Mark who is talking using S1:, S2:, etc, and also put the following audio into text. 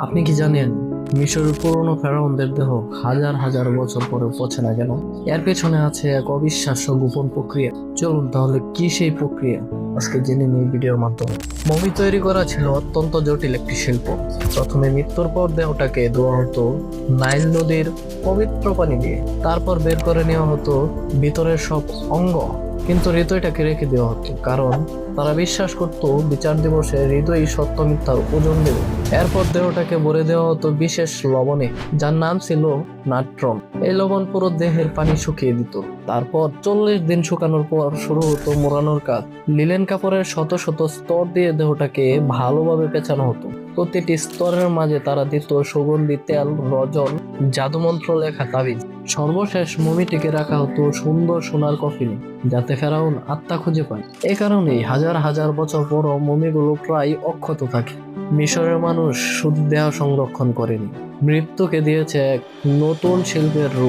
S1: আপনি কি জানেন মিশরের পুরনো ফেরাউনদের দেহ হাজার হাজার বছর পরে পচে না কেন? এর পেছনে আছে এক অবিশ্বাস্য গোপন প্রক্রিয়া। চলুন তাহলে কি সেই প্রক্রিয়া আজকে জেনে নিই ভিডিওর মাধ্যমে। মমি তৈরি করা ছিল অত্যন্ত জটিল একটি শিল্প। প্রথমে মৃত্যুর পর দেহটাকে ধোয়া হতো নাইল নদীর পবিত্র পানি দিয়ে। তারপর বের করে নেওয়া হতো ভিতরের সব অঙ্গ, কিন্তু হৃদয়টাকে রেখে দেওয়া হতো, কারণ তারা বিশ্বাস করত বিচার দিবসে হৃদয়ই সত্য মিথ্যার ওজন দেবে। এরপর দেহটাকে ভরে দেওয়া হতো বিশেষ লবণে, যার নাম ছিল নাট্রন। এই লবণ পুরো দেহের পানি শুকিয়ে দিত। তারপর 40 দিন শুকানোর পর শুরু হতো মোড়ানোর কাজ। লিলেন কাপড়ের শত শত স্তর দিয়ে দেহটাকে ভালোভাবে পেঁচানো হতো। প্রতিটি স্তরের মাঝে তারা দিত সুগন্ধি তেল, রজন, জাদুমন্ত্র লেখা তাবিজ। সর্বশেষ মমিটিকে রাখা হতো সুন্দর সোনার কফিনে, যাতে ফেরাউন আত্মা খুঁজে পায়। এই কারণেই হাজার হাজার বছর পরও মমিগুলো প্রায় অক্ষত থাকে। মিশরের মানুষ শুধু দেহ সংরক্ষণ করেনি, মৃত্যুকে দিয়েছে এক নতুন শিল্পের রূপ।